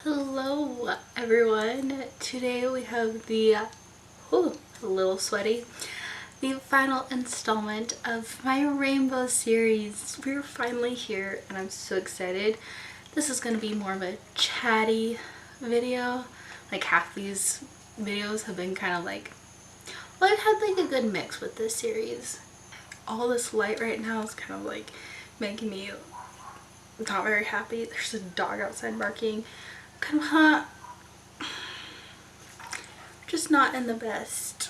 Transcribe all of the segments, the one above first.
Hello everyone. Today we have the a little sweaty, the final installment of my rainbow series. We're finally here and I'm so excited. This is going to be more of a chatty video. Like half these videos have been kind of like, well, I've had like a good mix with this series. All this light right now is kind of like making me not very happy. There's a dog outside barking. Kind of hot. Just not in the best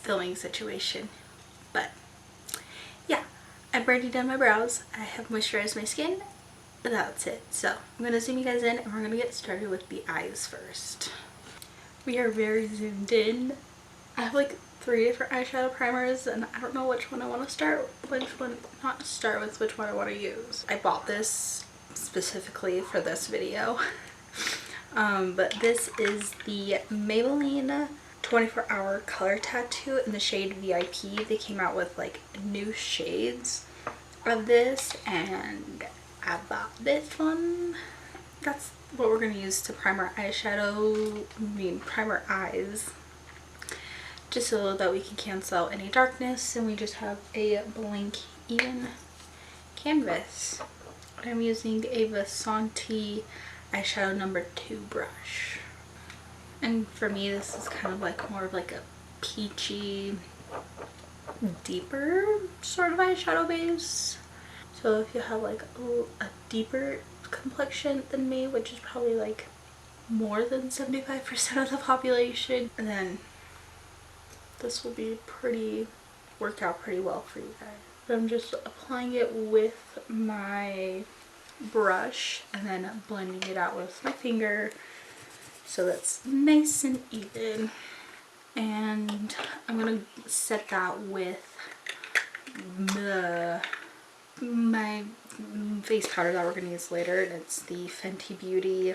filming situation, but yeah, I've already done my brows, I have moisturized my skin, that's it. So I'm gonna zoom you guys in and we're gonna get started with the eyes first. We are very zoomed in. I have like 3 different eyeshadow primers and I don't know which one I want to start, which one not to start with, which one I want to use. I bought this specifically for this video. But this is the Maybelline 24-hour color tattoo in the shade VIP. They came out with like new shades of this and I bought this one. That's what we're going to use to prime our eyeshadow, prime our eyes, just so that we can cancel out any darkness and we just have a blank even canvas. I'm using a Vasanti eyeshadow number 2 brush, and for me this is kind of like more of like a peachy, deeper sort of eyeshadow base. So if you have like a deeper complexion than me, which is probably like more than 75% of the population, then this will be work out pretty well for you guys. But I'm just applying it with my brush and then blending it out with my finger so that's nice and even. And I'm gonna set that with my face powder that we're gonna use later, and it's the Fenty Beauty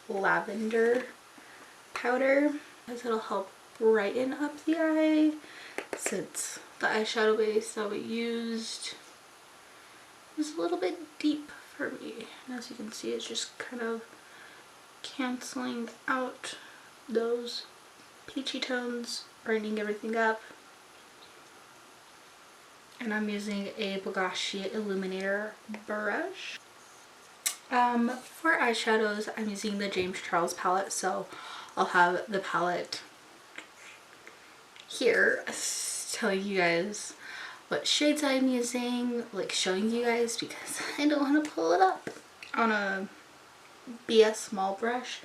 lavender powder, because it'll help brighten up the eye, since the eyeshadow base that we used was a little bit deep for me. And as you can see, it's just kind of canceling out those peachy tones, brightening everything up. And I'm using a Bogashi Illuminator brush. For eyeshadows, I'm using the James Charles palette, so I'll have the palette here telling you guys what shades I'm using, like showing you guys, because I don't want to pull it up on a BS small brush.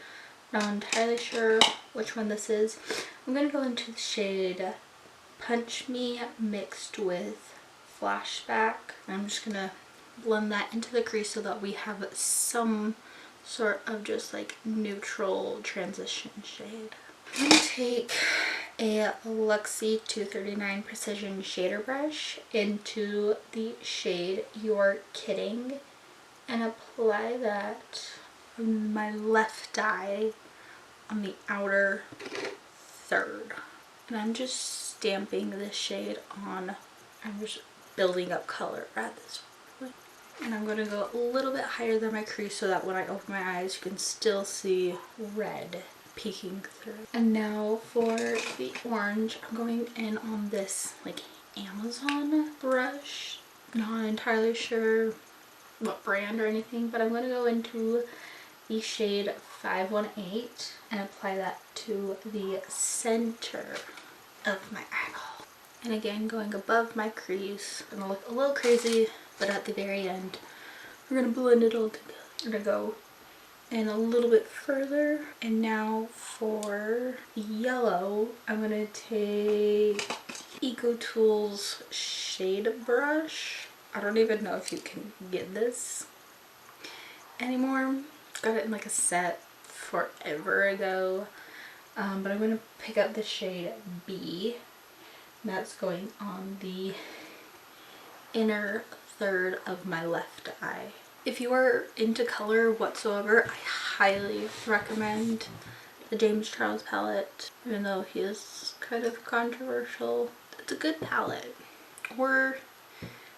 Not entirely sure which one this is. I'm going to go into the shade Punch Me mixed with Flashback. I'm just going to blend that into the crease so that we have some sort of just like neutral transition shade. I'm going to take a Luxie 239 Precision Shader Brush into the shade You're Kidding and apply that on my left eye on the outer third. And I'm just stamping this shade on. I'm just building up color at this point. And I'm going to go a little bit higher than my crease so that when I open my eyes you can still see red peeking through. And now for the orange, I'm going in on this like Amazon brush. Not entirely sure what brand or anything, but I'm going to go into the shade 518 and apply that to the center of my eyeball. And again, going above my crease. It's going to look a little crazy, but at the very end we're going to blend it all together. I'm going to go in a little bit further. And now for the yellow, I'm going to take Eco Tools shade brush. I don't even know if you can get this anymore. Got it in like a set forever ago. But I'm going to pick up the shade B. And that's going on the inner third of my left eye. If you are into color whatsoever, I highly recommend the James Charles palette. Even though he is kind of controversial, it's a good palette. Or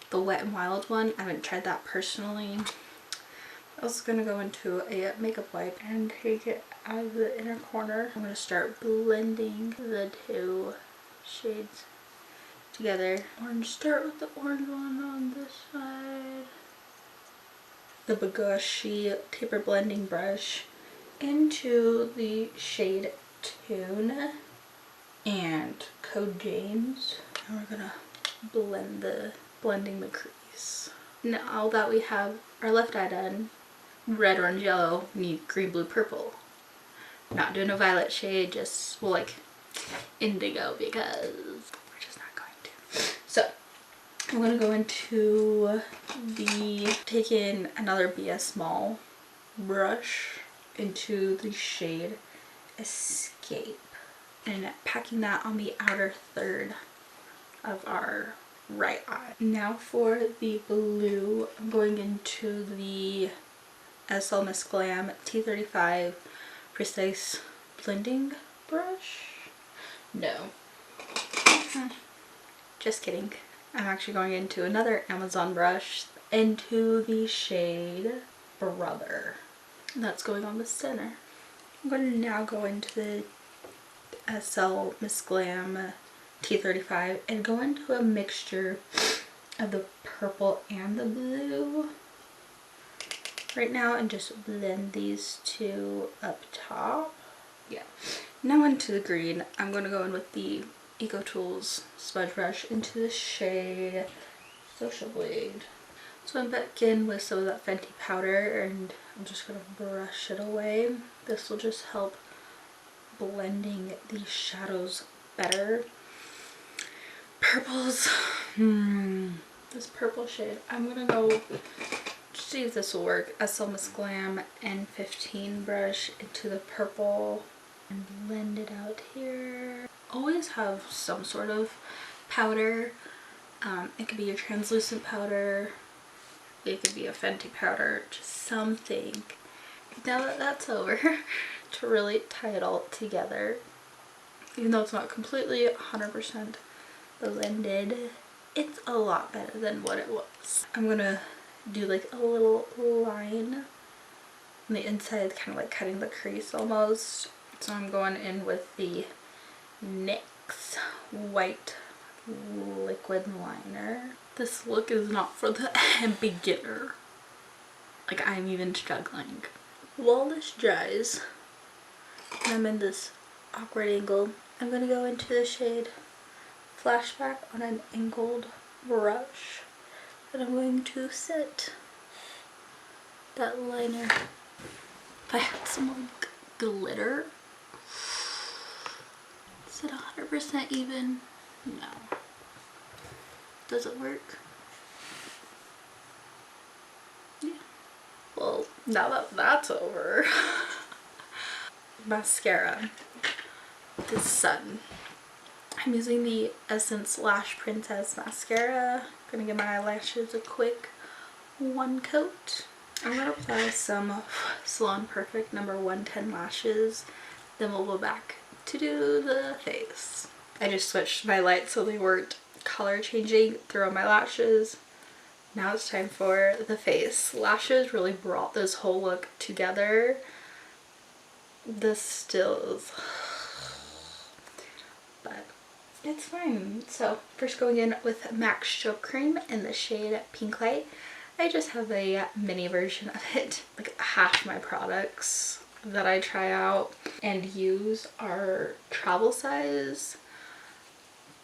the Wet n Wild one. I haven't tried that personally, I'm also going to go into a makeup wipe and take it out of the inner corner. I'm going to start blending the two shades together. Orange, start with the orange one on this side. The Bagoshi taper blending brush into the shade Tune and Code James. And we're going to blending the crease. Now that we have our left eye done, red, orange, yellow, we need green, blue, purple. Not doing a violet shade, just like indigo, because we're just not going to. So I'm gonna go into taking another BS Small brush into the shade Escape and packing that on the outer third of our right eye. Now for the blue, I'm going into the SL Miss Glam T35 Precise Blending Brush. No. Just kidding. I'm actually going into another Amazon brush into the shade Brother. That's going on the center. I'm going to now go into the SL Miss Glam T35 and go into a mixture of the purple and the blue right now and just blend these two up top. Yeah. Now into the green. I'm going to go in with the Eco Tools smudge brush into the shade Social Blade. So I'm back in with some of that Fenty powder and I'm just going to brush it away. This will just help blending these shadows better. Purples. This purple shade. I'm going to go see if this will work. SL Miss Glam N15 brush into the purple and blend it out here. Always have some sort of powder. It could be a translucent powder. It could be a Fenty powder. Just something. Now that that's over, to really tie it all together. Even though it's not completely 100% blended, it's a lot better than what it was. I'm gonna do like a little line on the inside, kind of like cutting the crease almost. So I'm going in with the NYX white liquid liner. This look is not for the beginner. Like, I'm even struggling. While this dries, I'm in this awkward angle. I'm gonna go into the shade Flashback on an angled brush. And I'm going to set that liner. If I had some like glitter, is it 100% even? No. Does it work? Yeah. Well, now that that's over. Mascara. The Sun. I'm using the Essence Lash Princess mascara. I'm gonna give my eyelashes a quick one coat. I'm gonna apply some Salon Perfect number 110 lashes. Then we'll go back to do the face. I just switched my lights so they weren't color changing throughout my lashes. Now it's time for the face. Lashes really brought this whole look together. This still is, but it's fine. So first going in with MAC Show Cream in the shade Pink Light. I just have a mini version of it. Like half my products that I try out and use are travel size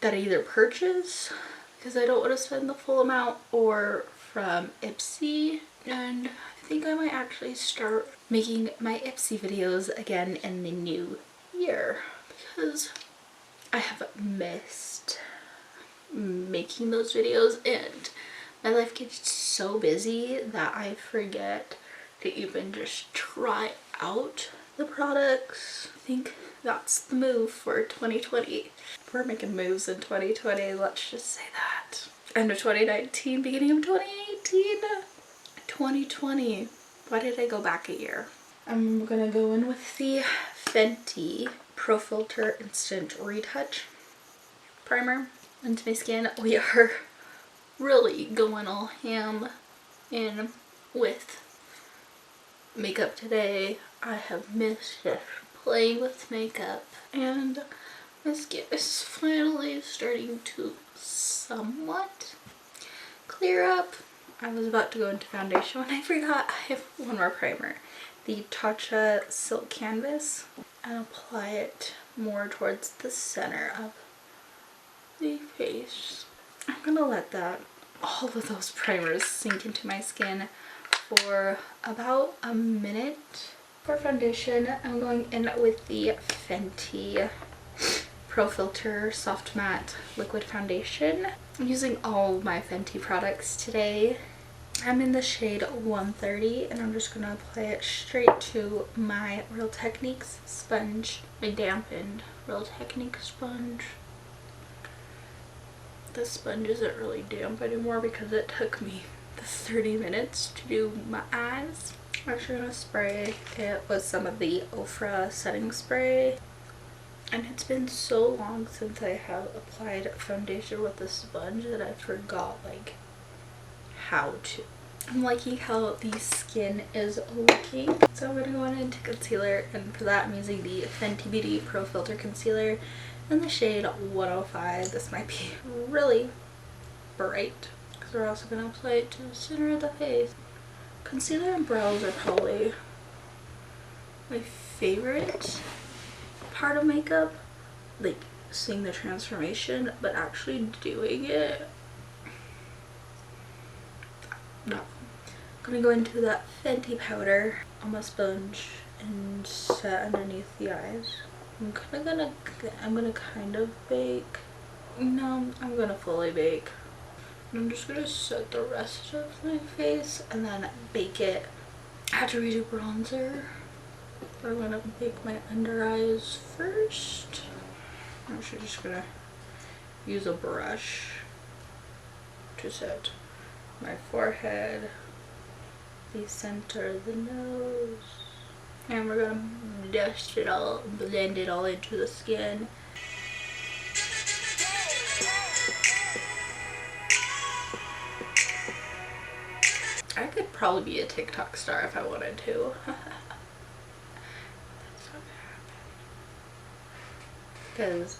that I either purchase because I don't want to spend the full amount, or from Ipsy. And I think I might actually start making my Ipsy videos again in the new year because I have missed making those videos and my life gets so busy that I forget to even just try out the products. I think that's the move for 2020. We're making moves in 2020, let's just say that. End of 2019, beginning of 2018. 2020. Why did I go back a year? I'm gonna go in with the Fenty Pro Filter Instant Retouch primer into my skin. We are really going all ham in with makeup today. I have missed playing with makeup, and my skin is finally starting to somewhat clear up. I was about to go into foundation when I forgot I have one more primer. The Tatcha Silk Canvas, and apply it more towards the center of the face. I'm gonna let all of those primers sink into my skin for about a minute. For foundation, I'm going in with the Fenty Pro Filter Soft Matte Liquid Foundation. I'm using all my Fenty products today. I'm in the shade 130, and I'm just going to apply it straight to my Real Techniques sponge, my dampened Real Techniques sponge. This sponge isn't really damp anymore because it took me the 30 minutes to do my eyes. I'm actually going to spray it with some of the Ofra setting spray. And it's been so long since I have applied foundation with a sponge that I forgot like how to. I'm liking how the skin is looking. So I'm going to go into concealer, and for that I'm using the Fenty Beauty Pro Filter Concealer in the shade 105. This might be really bright because we're also going to apply it to the center of the face. Concealer and brows are probably my favorite part of makeup, like seeing the transformation, but actually doing it, no. I'm gonna go into that Fenty powder on my sponge and set underneath the eyes. I'm gonna kind of bake. No, I'm gonna fully bake. I'm just gonna set the rest of my face and then bake it. I have to redo bronzer. I'm gonna bake my under eyes first. I'm actually just gonna use a brush to set my forehead, the center of the nose, and we're gonna dust it all, blend it all into the skin. I could probably be a TikTok star if I wanted to. Because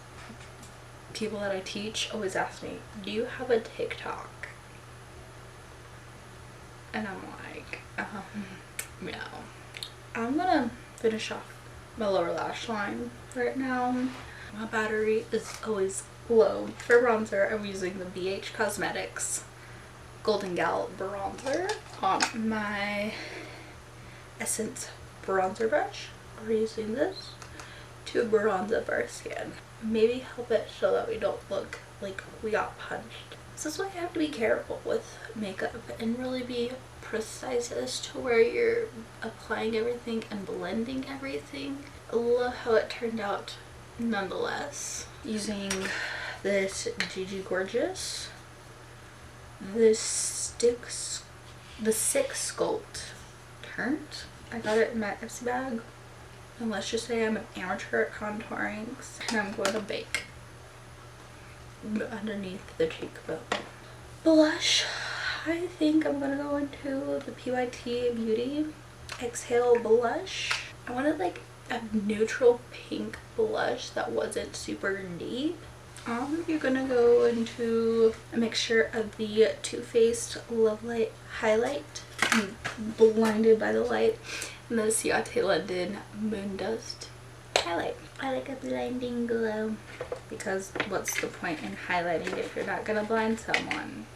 people that I teach always ask me, do you have a TikTok? And I'm like, no. I'm gonna finish off my lower lash line right now. My battery is always low. For bronzer, I'm using the BH Cosmetics Golden Gal bronzer on my Essence bronzer brush. We're using this to bronze up our skin. Maybe help it so that we don't look like we got punched. This is why you have to be careful with makeup and really be precise as to where you're applying everything and blending everything. I love how it turned out nonetheless. Using this Gigi Gorgeous, the Six Sculpt Turnt. I got it in my Ipsy bag. And let's just say I'm an amateur at contouring, and I'm going to bake underneath the cheekbone. Blush, I think I'm gonna go into the PYT Beauty Exhale blush. I wanted like a neutral pink blush that wasn't super deep. You're gonna go into a mixture of the Too Faced Love Light Highlight, I'm blinded by the light, and the Ciate London Moon Dust Highlight. I like a blinding glow, because what's the point in highlighting if you're not gonna blind someone?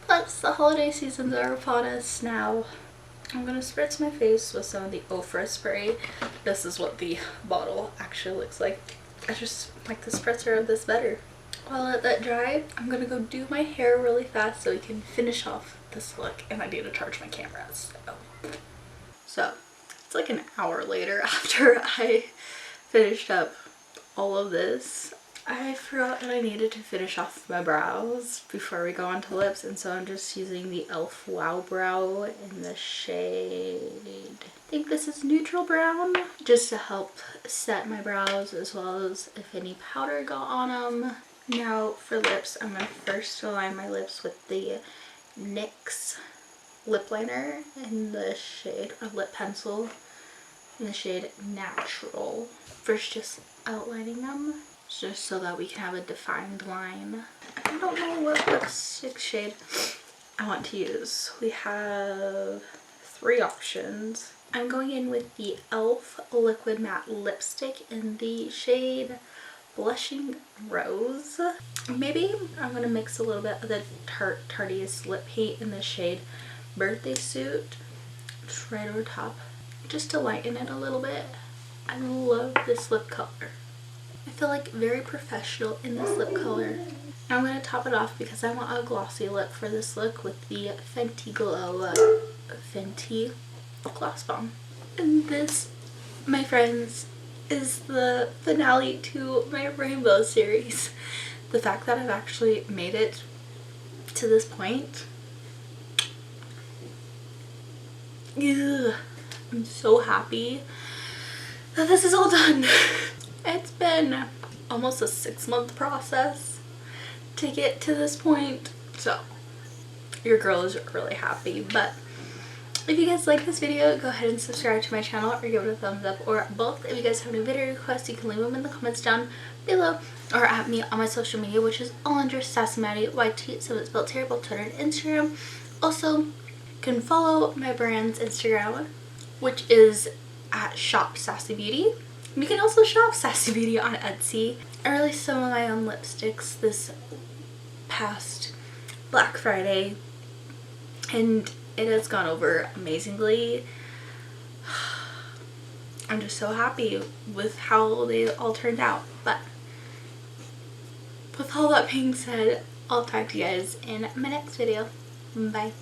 Plus, the holiday seasons are upon us now. I'm gonna spritz my face with some of the Ofra spray. This is what the bottle actually looks like. I just like the spritzer of this better. While I let that dry, I'm gonna go do my hair really fast so we can finish off this look, and I need to charge my camera. So it's like an hour later after I finished up all of this. I forgot that I needed to finish off my brows before we go on to lips, and so I'm just using the e.l.f. Wow Brow in the shade, I think this is neutral brown, just to help set my brows as well as if any powder got on them. Now for lips, I'm going to first align my lips with the NYX lip liner in the shade, or lip pencil in the shade Natural. First, just outlining them just so that we can have a defined line. I don't know what lipstick shade I want to use. We have 3 options. I'm going in with the e.l.f. Liquid Matte Lipstick in the shade Blushing Rose. Maybe I'm gonna mix a little bit of the Tarte's lip paint in the shade Birthday Suit, just right over top, just to lighten it a little bit. I love this lip color. I feel like very professional in this lip color. I'm gonna top it off because I want a glossy lip for this look with the Fenty Glow Fenty Gloss Bomb. And this, my friends, is the finale to my rainbow series. The fact that I've actually made it to this point. Ugh, I'm so happy that this is all done. It's been almost a 6-month process to get to this point, so your girl is really happy. But if you guys like this video, go ahead and subscribe to my channel or give it a thumbs up, or both. If you guys have any video requests, you can leave them in the comments down below or at me on my social media, which is all under SassyMaddie YT, so it's spelled terrible, Twitter and Instagram. Also, you can follow my brand's Instagram, which is at Shop Sassy Beauty. You can also shop Sassy Beauty on Etsy. I released some of my own lipsticks this past Black Friday, and it has gone over amazingly. I'm just so happy with how they all turned out. But with all that being said, I'll talk to you guys in my next video. Bye.